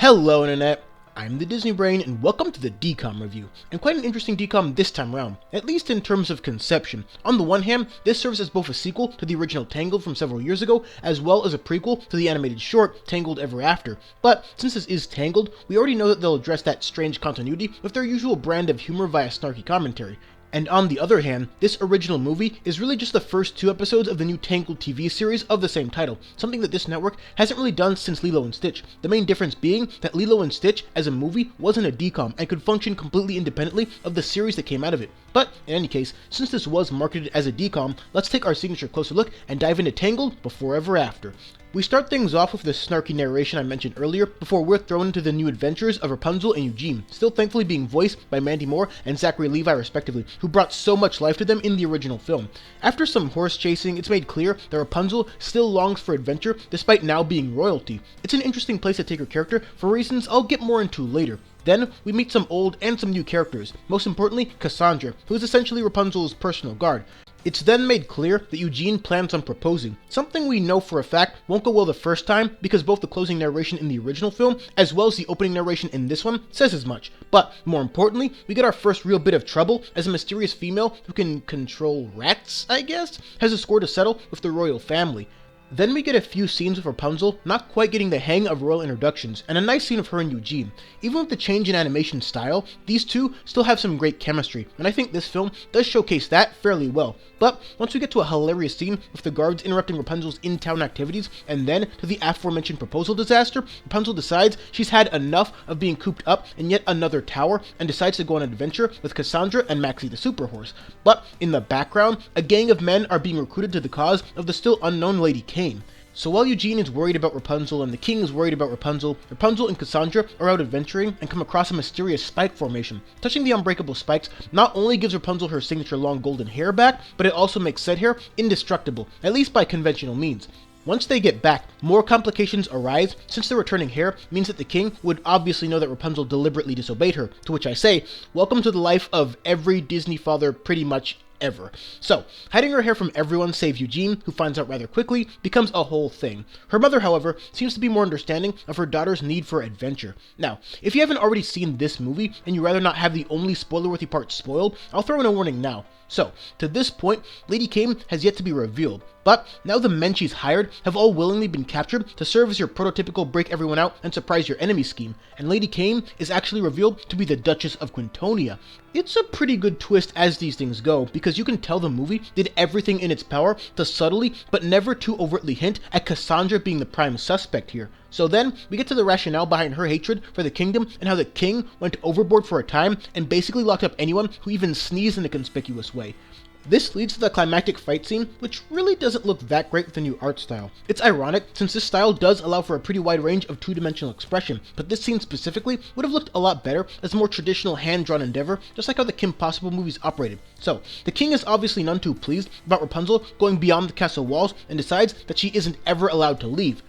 Hello Internet, I'm the Disney Brain and welcome to the DCOM review, and quite an interesting DCOM this time around, at least in terms of conception. On the one hand, this serves as both a sequel to the original Tangled from several years ago, as well as a prequel to the animated short Tangled Ever After. But since this is Tangled, we already know that they'll address that strange continuity with their usual brand of humor via snarky commentary. And on the other hand, this original movie is really just the first 2 episodes of the new Tangled TV series of the same title, something that this network hasn't really done since Lilo and Stitch, the main difference being that Lilo and Stitch as a movie wasn't a DCOM and could function completely independently of the series that came out of it. But in any case, since this was marketed as a DCOM, let's take our signature closer look and dive into Tangled Before Ever After. We start things off with the snarky narration I mentioned earlier before we're thrown into the new adventures of Rapunzel and Eugene, still thankfully being voiced by Mandy Moore and Zachary Levi respectively, who brought so much life to them in the original film. After some horse chasing, it's made clear that Rapunzel still longs for adventure despite now being royalty. It's an interesting place to take her character for reasons I'll get more into later. Then, we meet some old and some new characters, most importantly Cassandra, who is essentially Rapunzel's personal guard. It's then made clear that Eugene plans on proposing, something we know for a fact won't go well the first time because both the closing narration in the original film as well as the opening narration in this one says as much. But more importantly, we get our first real bit of trouble as a mysterious female who can control rats, I guess, has a score to settle with the royal family. Then we get a few scenes with Rapunzel not quite getting the hang of royal introductions, and a nice scene of her and Eugene. Even with the change in animation style, these two still have some great chemistry, and I think this film does showcase that fairly well. But once we get to a hilarious scene with the guards interrupting Rapunzel's in-town activities, and then to the aforementioned proposal disaster, Rapunzel decides she's had enough of being cooped up in yet another tower, and decides to go on an adventure with Cassandra and Maxie the Super Horse. But in the background, a gang of men are being recruited to the cause of the still unknown Lady Kane. So while Eugene is worried about Rapunzel and the king is worried about Rapunzel, Rapunzel and Cassandra are out adventuring and come across a mysterious spike formation. Touching the unbreakable spikes not only gives Rapunzel her signature long golden hair back, but it also makes said hair indestructible, at least by conventional means. Once they get back, more complications arise since the returning hair means that the king would obviously know that Rapunzel deliberately disobeyed her, to which I say, welcome to the life of every Disney father pretty much ever. So, hiding her hair from everyone save Eugene, who finds out rather quickly, becomes a whole thing. Her mother, however, seems to be more understanding of her daughter's need for adventure. Now, if you haven't already seen this movie, and you rather not have the only spoiler-worthy part spoiled, I'll throw in a warning now. So, to this point, Lady Kane has yet to be revealed, but now the men she's hired have all willingly been captured to serve as your prototypical break everyone out and surprise your enemy scheme, and Lady Kane is actually revealed to be the Duchess of Quintonia. It's a pretty good twist as these things go, because you can tell the movie did everything in its power to subtly, but never too overtly hint at Cassandra being the prime suspect here. So then, we get to the rationale behind her hatred for the kingdom and how the king went overboard for a time and basically locked up anyone who even sneezed in a conspicuous way. This leads to the climactic fight scene, which really doesn't look that great with the new art style. It's ironic, since this style does allow for a pretty wide range of two-dimensional expression, but this scene specifically would have looked a lot better as a more traditional hand-drawn endeavor, just like how the Kim Possible movies operated. So, the king is obviously none too pleased about Rapunzel going beyond the castle walls and decides that she isn't ever allowed to leave.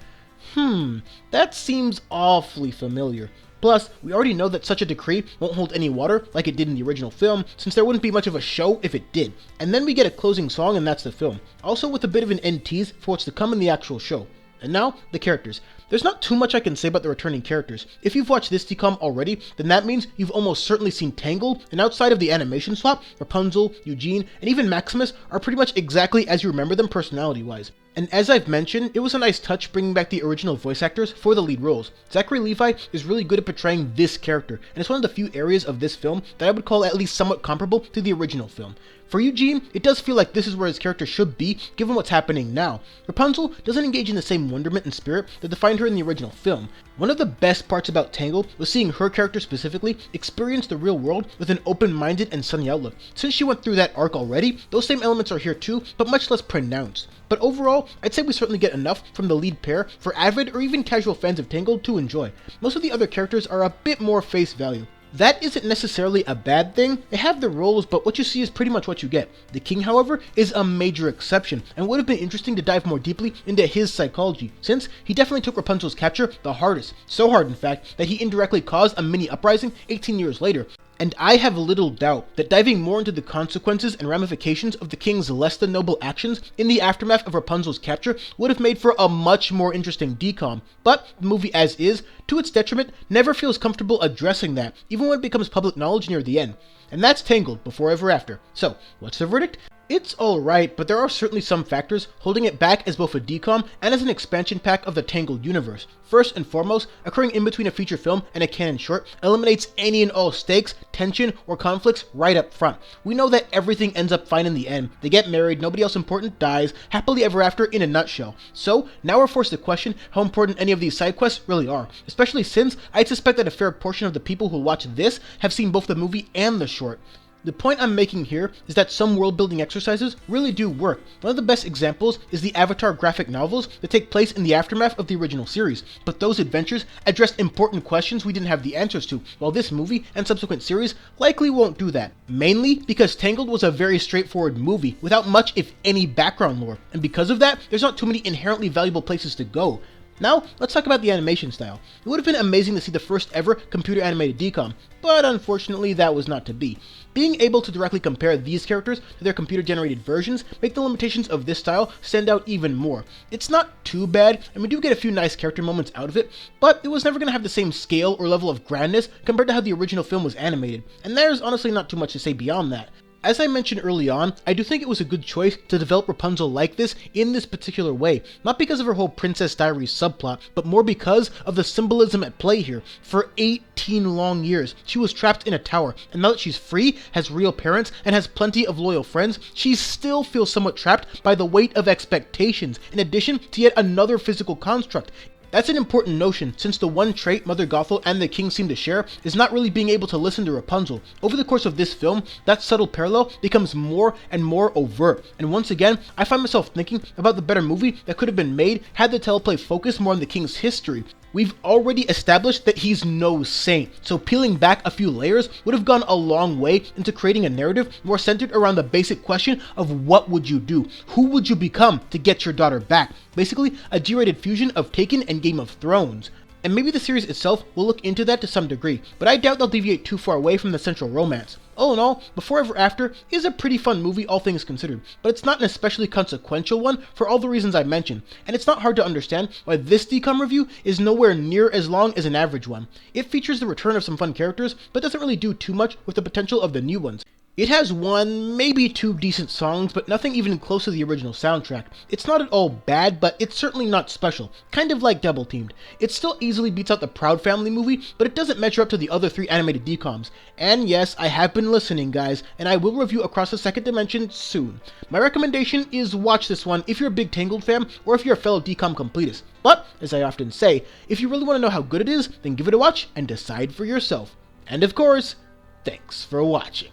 That seems awfully familiar. Plus, we already know that such a decree won't hold any water like it did in the original film, since there wouldn't be much of a show if it did. And then we get a closing song and that's the film. Also with a bit of an end tease for what's to come in the actual show. And now, the characters. There's not too much I can say about the returning characters. If you've watched this DCOM already, then that means you've almost certainly seen Tangled, and outside of the animation swap, Rapunzel, Eugene, and even Maximus are pretty much exactly as you remember them personality-wise. And as I've mentioned, it was a nice touch bringing back the original voice actors for the lead roles. Zachary Levi is really good at portraying this character, and it's one of the few areas of this film that I would call at least somewhat comparable to the original film. For Eugene, it does feel like this is where his character should be, given what's happening now. Rapunzel doesn't engage in the same wonderment and spirit that defined her in the original film. One of the best parts about Tangled was seeing her character specifically experience the real world with an open-minded and sunny outlook. Since she went through that arc already, those same elements are here too, but much less pronounced. But overall, I'd say we certainly get enough from the lead pair for avid or even casual fans of Tangled to enjoy. Most of the other characters are a bit more face value. That isn't necessarily a bad thing. They have their roles, but what you see is pretty much what you get. The king, however, is a major exception, and would have been interesting to dive more deeply into his psychology, since he definitely took Rapunzel's capture the hardest. So hard, in fact, that he indirectly caused a mini uprising 18 years later. And I have little doubt that diving more into the consequences and ramifications of the king's less than noble actions in the aftermath of Rapunzel's capture would have made for a much more interesting DCOM, but the movie as is, to its detriment, never feels comfortable addressing that, even when it becomes public knowledge near the end. And that's Tangled, Before Ever After. So, what's the verdict? It's alright, but there are certainly some factors holding it back as both a DCOM and as an expansion pack of the Tangled universe. First and foremost, occurring in between a feature film and a canon short eliminates any and all stakes, tension, or conflicts right up front. We know that everything ends up fine in the end. They get married, nobody else important dies, happily ever after in a nutshell. So, now we're forced to question how important any of these side quests really are, especially since I'd suspect that a fair portion of the people who watch this have seen both the movie and the short. The point I'm making here is that some world-building exercises really do work. One of the best examples is the Avatar graphic novels that take place in the aftermath of the original series, but those adventures addressed important questions we didn't have the answers to, while this movie and subsequent series likely won't do that. Mainly because Tangled was a very straightforward movie without much if any background lore, and because of that, there's not too many inherently valuable places to go. Now, let's talk about the animation style. It would have been amazing to see the first ever computer animated DCOM, but unfortunately that was not to be. Being able to directly compare these characters to their computer generated versions make the limitations of this style stand out even more. It's not too bad, and we do get a few nice character moments out of it, but it was never going to have the same scale or level of grandness compared to how the original film was animated, and there's honestly not too much to say beyond that. As I mentioned early on, I do think it was a good choice to develop Rapunzel like this in this particular way, not because of her whole Princess Diaries subplot, but more because of the symbolism at play here. For 18 long years, she was trapped in a tower, and now that she's free, has real parents, and has plenty of loyal friends, she still feels somewhat trapped by the weight of expectations, in addition to yet another physical construct. That's an important notion, since the one trait Mother Gothel and the king seem to share is not really being able to listen to Rapunzel. Over the course of this film, that subtle parallel becomes more and more overt, and once again, I find myself thinking about the better movie that could have been made had the teleplay focused more on the king's history. We've already established that he's no saint, so peeling back a few layers would have gone a long way into creating a narrative more centered around the basic question of what would you do? Who would you become to get your daughter back? Basically, a G-rated fusion of Taken and Game of Thrones. And maybe the series itself will look into that to some degree, but I doubt they'll deviate too far away from the central romance. All in all, Before Ever After is a pretty fun movie all things considered, but it's not an especially consequential one for all the reasons I mentioned, and it's not hard to understand why this DCOM review is nowhere near as long as an average one. It features the return of some fun characters, but doesn't really do too much with the potential of the new ones. It has one, maybe two decent songs, but nothing even close to the original soundtrack. It's not at all bad, but it's certainly not special, kind of like Double Teamed. It still easily beats out the Proud Family movie, but it doesn't measure up to the other three animated DCOMs. And yes, I have been listening, guys, and I will review Across the Second Dimension soon. My recommendation is watch this one if you're a big Tangled fan, or if you're a fellow DCOM completist. But, as I often say, if you really want to know how good it is, then give it a watch and decide for yourself. And of course, thanks for watching.